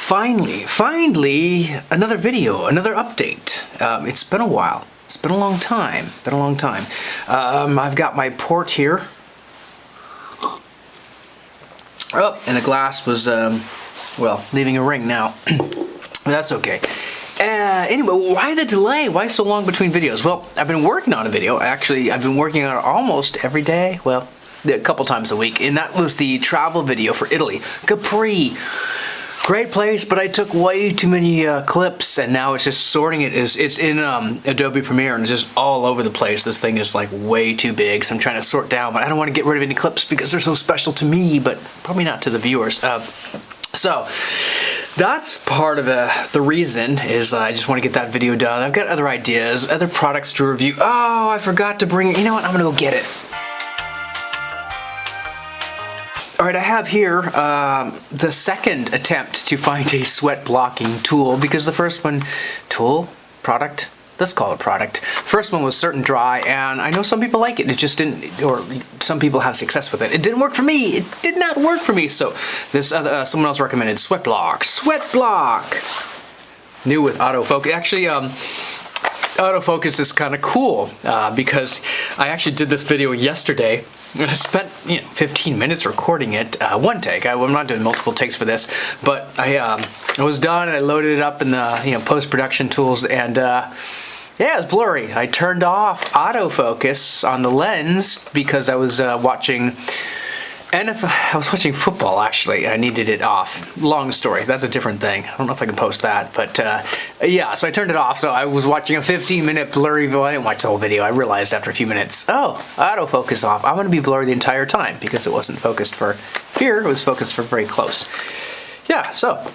Finally, another video, another update. It's been a while. It's been a long time. I've got my port here. Oh, and the glass was, well, leaving a ring now. That's okay. Anyway, why the delay? Why so long between videos? Well, I've been working on a video. Actually, I've been working on it almost every day. Well, a couple times a week. And that was the travel video for Italy. Capri. Great place, but I took way too many clips, and now it's just sorting it. It's in Adobe Premiere, and it's just all over the place. This thing is like way too big, so I'm trying to sort down, but I don't want to get rid of any clips because they're so special to me, but probably not to the viewers. So that's part of the reason is I just want to get that video done. I've got other ideas, other products to review. Oh, I forgot to bring it. You know what? I'm gonna go get it. All right, I have here the second attempt to find a sweat blocking tool, because the first one, product, let's call it product. First one was Certain Dry, and I know some people like it. It just didn't, or some people have success with it. It didn't work for me. It did not work for me. So this someone else recommended Sweat Block. Sweat Block, new with autofocus. Actually, autofocus is kind of cool because I actually did this video yesterday. And I spent 15 minutes recording it, one take. I'm not doing multiple takes for this, but I was done and I loaded it up in the post-production tools, and yeah, it was blurry. I turned off autofocus on the lens because I was watching. And if I was watching football, actually, I needed it off. Long story. That's a different thing. I don't know if I can post that, but yeah. So I turned it off. So I was watching a 15-minute blurry video. I didn't watch the whole video. I realized after a few minutes, oh, autofocus off. I'm going to be blurry the entire time because it wasn't focused for here. It was focused for very close. Yeah. So.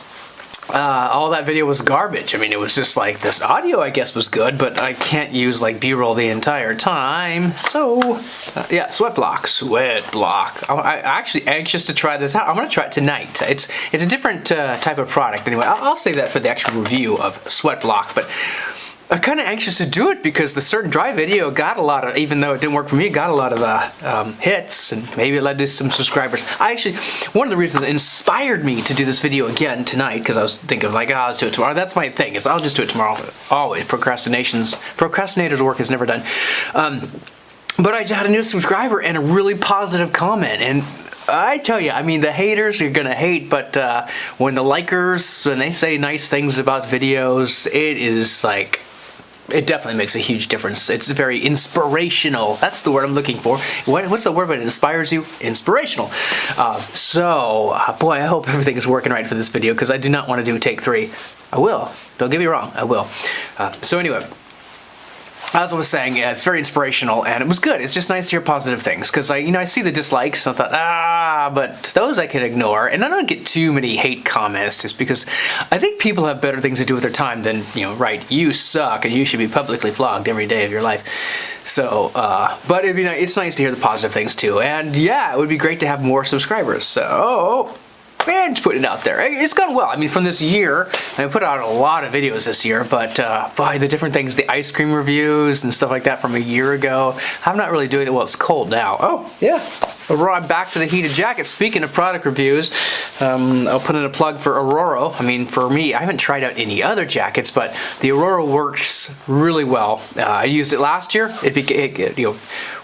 All that video was garbage. I mean, it was just like, this audio, I guess, was good, but I can't use like B-roll the entire time. So, yeah, Sweat Block. I'm actually anxious to try this out. I'm gonna try it tonight. It's a different type of product. Anyway, I'll save that for the actual review of Sweat Block, but I'm kind of anxious to do it because the Certain Dry video got a lot of, even though it didn't work for me, it got a lot of hits, and maybe it led to some subscribers. One of the reasons that inspired me to do this video again tonight, because I was thinking like, oh, I'll do it tomorrow. That's my thing, is I'll just do it tomorrow. Always, procrastinator's work is never done. But I had a new subscriber and a really positive comment, and I tell you, I mean, the haters are gonna hate, but when the likers, when they say nice things about videos, it is like, it definitely makes a huge difference. It's very inspirational. That's the word I'm looking for. What's the word that inspires you? Inspirational. Boy, I hope everything is working right for this video, because I do not want to do take 3. I will. Don't get me wrong. I will. So anyway, as I was saying, yeah, it's very inspirational, and it was good. It's just nice to hear positive things, because I see the dislikes, and I thought, but those I can ignore, and I don't get too many hate comments, just because I think people have better things to do with their time than, write, you suck, and you should be publicly flogged every day of your life. So, but it's nice to hear the positive things too, and yeah, it would be great to have more subscribers. So. Man, just putting it out there. It's gone well. I mean, from this year, I put out a lot of videos this year, but boy, the different things, the ice cream reviews and stuff like that from a year ago, I'm not really doing it. Well, it's cold now. Oh, yeah. I'm back to the heated jacket. Speaking of product reviews, I'll put in a plug for Aurora. I mean, for me, I haven't tried out any other jackets, but the Aurora works really well. I used it last year.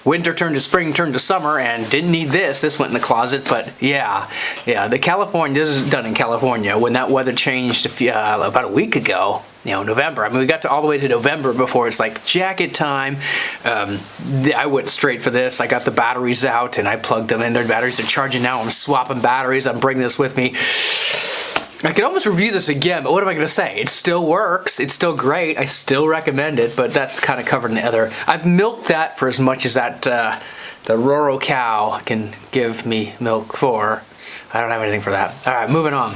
Winter turned to spring, turned to summer, and didn't need this. This went in the closet, but yeah, the California, this is done in California. When that weather changed about a week ago, November. I mean, we got all the way to November before it's like jacket time. I went straight for this. I got the batteries out and I plugged them in. Their batteries are charging now. I'm swapping batteries. I'm bringing this with me. I could almost review this again, but what am I going to say? It still works. It's still great. I still recommend it, but that's kind of covered in the other. I've milked that for as much as that the Roro cow can give me milk for. I don't have anything for that. All right, moving on.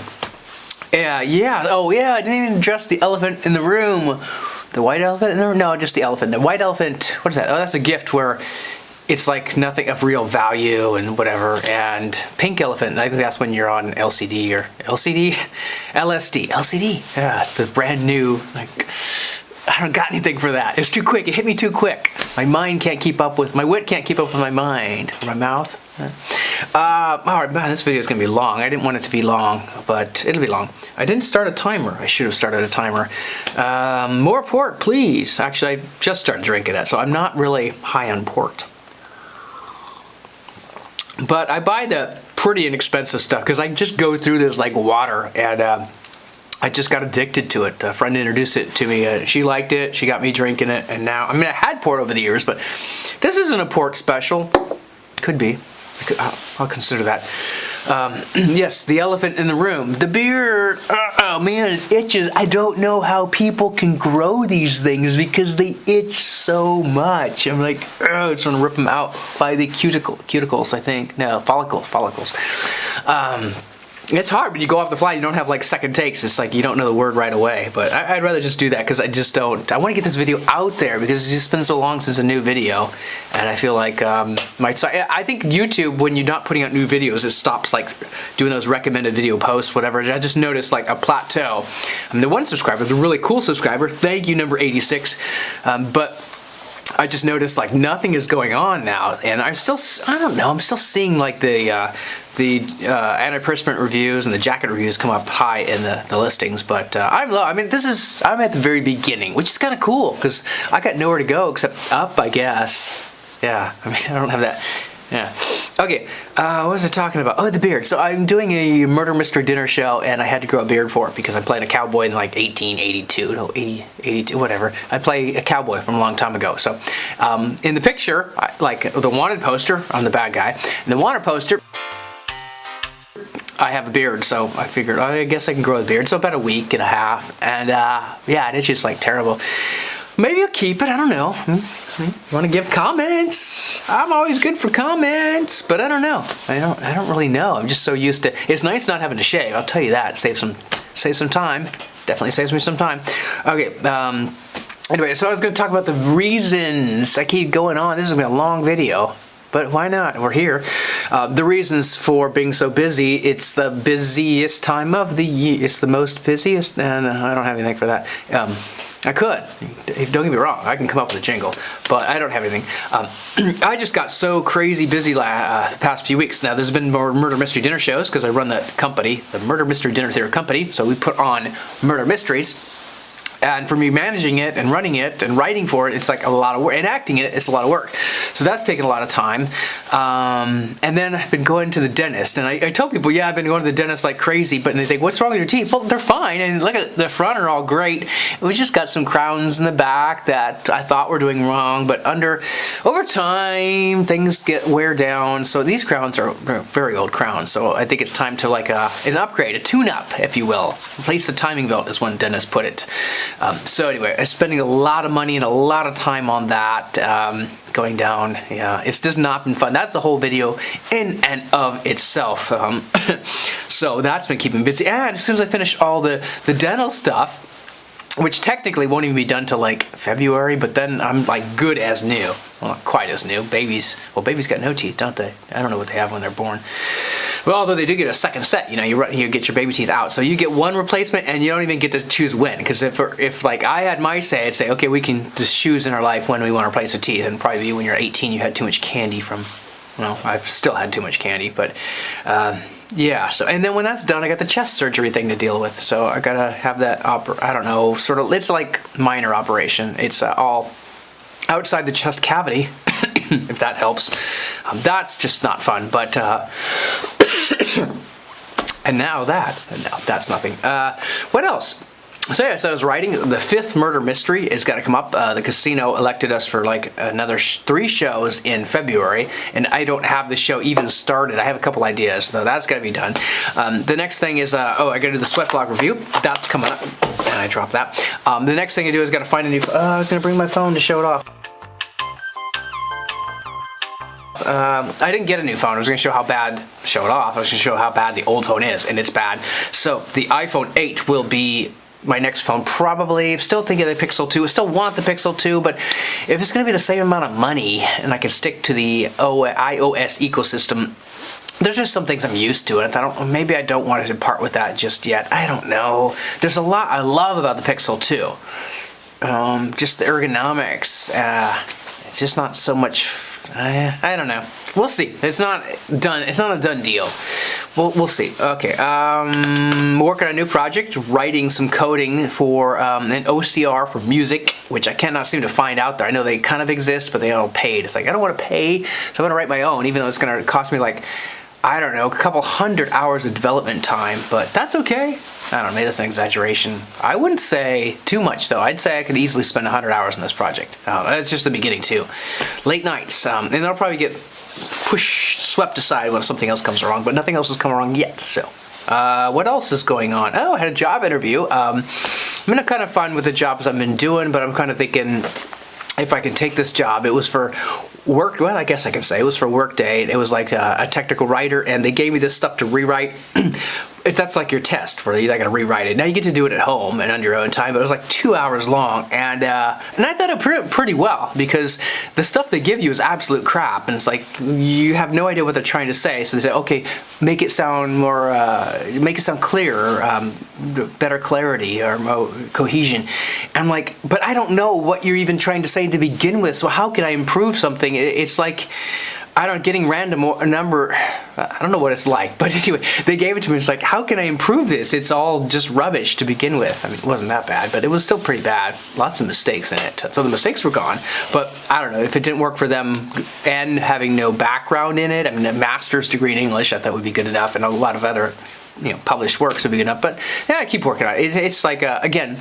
Yeah. Oh, yeah. I didn't even address the elephant in the room. The white elephant in the room? No, just the elephant. The white elephant. What is that? Oh, that's a gift where it's like nothing of real value and whatever. And pink elephant, I think that's when you're on LCD or LCD? LSD. LCD. Yeah, it's a brand new, like, I don't got anything for that. It's too quick. It hit me too quick. My mind can't keep up with, my wit can't keep up with my mind. Or my mouth. All right, man, this video is going to be long. I didn't want it to be long, but it'll be long. I didn't start a timer. I should have started a timer. More port, please. Actually, I just started drinking that, so I'm not really high on port. But I buy the pretty inexpensive stuff because I just go through this like water, and I just got addicted to it. A friend introduced it to me. She liked it. She got me drinking it, and now, I mean, I had port over the years, but this isn't a port special. Could be. I'll consider that. Yes, the elephant in the room. The beard. Oh man, it itches. I don't know how people can grow these things because they itch so much. I'm like, oh, it's gonna rip them out by the cuticles, I think. No, follicles. It's hard when you go off the fly. You don't have like second takes. It's like you don't know the word right away. But I'd rather just do that because I just don't. I want to get this video out there because it's just been so long since a new video, and I feel like I think YouTube, when you're not putting out new videos, it stops like doing those recommended video posts, whatever. I just noticed like a plateau. I'm the one subscriber, the really cool subscriber. Thank you, number 86. But I just noticed like nothing is going on now, and I'm still seeing like the antiperspirant reviews and the jacket reviews come up high in the listings, but I'm low. I mean, I'm at the very beginning, which is kind of cool because I got nowhere to go except up, I guess. Yeah, I mean, I don't have that. Yeah. Okay, what was I talking about? Oh, the beard. So I'm doing a murder mystery dinner show, and I had to grow a beard for it because I'm playing a cowboy in like 1882, no, 82, whatever. I play a cowboy from a long time ago. So in the picture, like the wanted poster, I'm the bad guy. In the wanted poster, I have a beard, so I figured, oh, I guess I can grow a beard. So about a week and a half, and yeah, it's just like terrible. Maybe I'll keep it, I don't know. You want to give comments? I'm always good for comments, but I don't know. I don't really know. I'm just so used to, it's nice not having to shave, I'll tell you that. Saves some time. Definitely saves me some time. Okay, anyway, so I was going to talk about the reasons I keep going on. This is going to be a long video. But why not? We're here. The reasons for being so busy, it's the busiest time of the year. It's the most busiest, and I don't have anything for that. I could. Don't get me wrong. I can come up with a jingle, but I don't have anything. I just got so crazy busy the past few weeks. Now, there's been more murder mystery dinner shows because I run the company, the Murder Mystery Dinner Theater Company, so we put on murder mysteries. And for me managing it and running it and writing for it, it's like a lot of work. And acting it, it's a lot of work. So that's taken a lot of time. And then I've been going to the dentist. And I tell people, yeah, I've been going to the dentist like crazy. But they think, what's wrong with your teeth? Well, they're fine. And look at the front are all great. We just got some crowns in the back that I thought were doing wrong. But over time, things wear down. So these crowns are very old crowns. So I think it's time to like an upgrade, a tune-up, if you will. Replace the timing belt is one dentist put it. So anyway, I'm spending a lot of money and a lot of time on that, going down. Yeah, it's just not been fun. That's the whole video in and of itself. So that's been keeping me busy. And as soon as I finish all the dental stuff, which technically won't even be done till like February, but then I'm like good as new. Well, not quite as new. Babies got no teeth, don't they? I don't know what they have when they're born. Well, although they do get a second set, you know, you get your baby teeth out. So you get one replacement and you don't even get to choose when. Because if like I had my say, I'd say, okay, we can just choose in our life when we want to replace a teeth. And probably be when you're 18, you had too much candy from, well, I've still had too much candy, but yeah. So, and then when that's done, I got the chest surgery thing to deal with. So I gotta have that, I don't know, sort of, it's like minor operation. It's all outside the chest cavity, if that helps. That's just not fun, but and now that's nothing. What else? So yeah, so I was writing. The fifth murder mystery is going to come up. The casino elected us for like another 3 shows in February, and I don't have the show even started. I have a couple ideas, so that's got to be done. The next thing is, I got to do the sweat block review. That's coming up, and I dropped that. The next thing I do is got to find a new. I was going to bring my phone to show it off. I didn't get a new phone. I was going to show how bad, show it off. I was going to show how bad the old phone is, and it's bad. So the iPhone 8 will be my next phone, probably. I'm still thinking of the Pixel 2. I still want the Pixel 2, but if it's going to be the same amount of money and I can stick to the iOS ecosystem, there's just some things I'm used to, and maybe I don't want to part with that just yet. I don't know. There's a lot I love about the Pixel 2. Just the ergonomics. It's just not so much. I don't know. We'll see. It's not done. It's not a done deal. We'll see. Okay. Working on a new project, writing some coding for an OCR for music, which I cannot seem to find out there. I know they kind of exist, but they all paid. It's like, I don't want to pay, so I'm going to write my own, even though it's going to cost me like, I don't know, a couple hundred hours of development time, but that's okay. I don't know, maybe that's an exaggeration. I wouldn't say too much, though. I'd say I could easily spend 100 hours on this project. That's just the beginning, too. Late nights, and they'll probably get swept aside when something else comes wrong, but nothing else has come wrong yet, so. What else is going on? Oh, I had a job interview. I'm not kind of fun with the jobs I've been doing, but I'm kind of thinking if I can take this job. It was for work, well, I guess I can say it was for Workday. It was like a technical writer, and they gave me this stuff to rewrite. If that's like your test where you're not gonna rewrite it. Now you get to do it at home and on your own time, but it was like 2 hours long, and I thought it pretty well, because the stuff they give you is absolute crap, and it's like you have no idea what they're trying to say. So they say, okay, make it sound more, make it sound clearer, better clarity or more cohesion. And I'm like, but I don't know what you're even trying to say to begin with. So how can I improve something? It's like, I don't know, getting random number, I don't know what it's like, but anyway, they gave it to me. It's like, how can I improve this? It's all just rubbish to begin with. I mean, it wasn't that bad, but it was still pretty bad. Lots of mistakes in it. So the mistakes were gone, but I don't know, if it didn't work for them and having no background in it, I mean, a master's degree in English, I thought would be good enough, and a lot of other, published works would be good enough, but yeah, I keep working on it. It's like, again,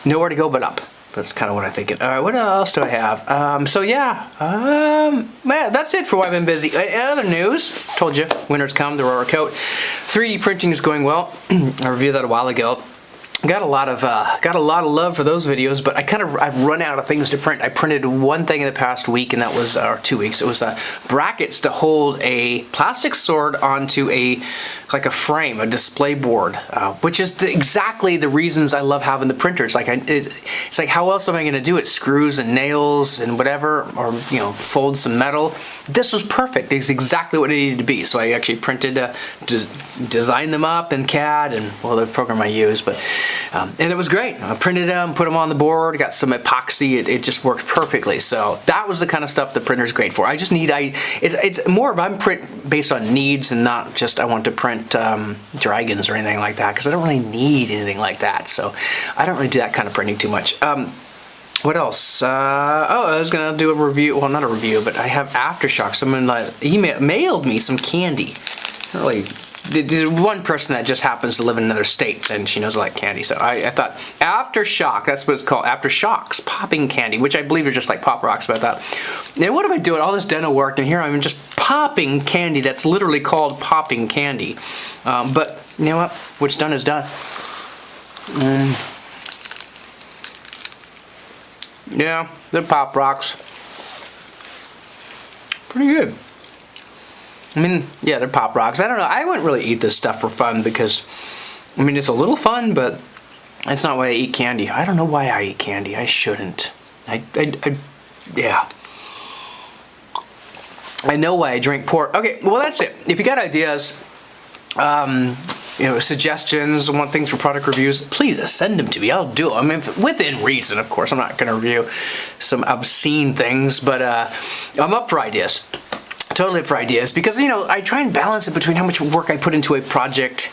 nowhere to go but up. That's kind of what I'm thinking. All right, what else do I have? So yeah, man, that's it for why I've been busy. Other news, told you, winter's come, the Aurora coat. 3D printing is going well. I reviewed that a while ago. Got a lot of love for those videos, but I've run out of things to print. I printed one thing in the past week, and that was, or 2 weeks. It was brackets to hold a plastic sword onto like a frame, a display board, which is exactly the reasons I love having the printer. It's like it's like, how else am I going to do it? Screws and nails and whatever, or fold some metal. This was perfect. It's exactly what it needed to be. So I actually printed, designed them up in CAD and the program I use, but. And it was great. I printed them, put them on the board, got some epoxy. It just worked perfectly. So that was the kind of stuff the printer's great for. I just need, it's more of I'm print based on needs and not just I want to print dragons or anything like that, because I don't really need anything like that. So I don't really do that kind of printing too much. What else? I was gonna do a review. Well, not a review, but I have Aftershock. Someone mailed me some candy. Really. One person that just happens to live in another state, and she knows I like candy, so I thought Aftershock, that's what it's called, Aftershocks popping candy, which I believe are just like Pop Rocks, but I thought, now what am I doing? All this dental work, and here I'm just popping candy that's literally called popping candy. But you know what? What's done is done. Yeah, they're Pop Rocks. Pretty good. I mean, yeah, they're Pop Rocks. I don't know. I wouldn't really eat this stuff for fun because, I mean, it's a little fun, but it's not why I eat candy. I don't know why I eat candy. I shouldn't. Yeah. I know why I drink pork. Okay, well, that's it. If you got ideas, suggestions, want things for product reviews, please send them to me. I'll do them. I mean, within reason, of course. I'm not going to review some obscene things, but I'm up for ideas. Totally up for ideas, because I try and balance it between how much work I put into a project,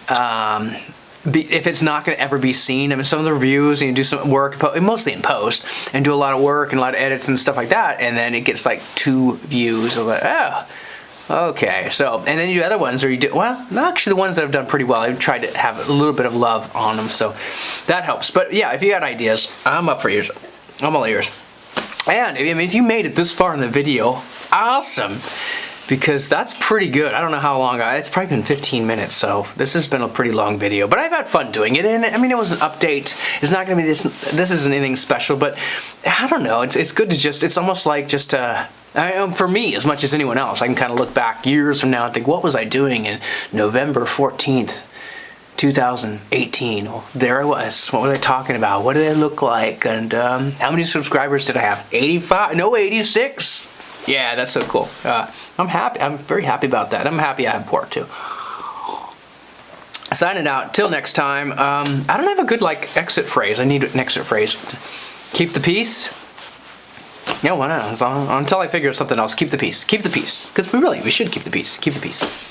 if it's not going to ever be seen. I mean, some of the reviews, you do some work, mostly in post, and do a lot of work and a lot of edits and stuff like that, and then it gets like 2 views. I'm like, oh, okay. So, and then you do other ones, or you do, well, actually the ones that have done pretty well, I've tried to have a little bit of love on them, so that helps. But yeah, if you got ideas, I'm up for yours. I'm all ears. And I mean, if you made it this far in the video, awesome, because that's pretty good. I don't know how long, it's probably been 15 minutes, so this has been a pretty long video, but I've had fun doing it, and I mean, it was an update. It's not going to be this isn't anything special, but I don't know, it's good to just, it's almost like just, for me, as much as anyone else, I can kind of look back years from now and think, what was I doing in November 14th, 2018? Well, there I was. What was I talking about? What did I look like? And how many subscribers did I have? 85? No, 86. Yeah, that's so cool. I'm happy. I'm very happy about that. I'm happy I have pork too. Signing out. Till next time. I don't have a good exit phrase. I need an exit phrase. Keep the peace. Yeah, why not? Until I figure something else, keep the peace. Keep the peace. Because we should keep the peace. Keep the peace.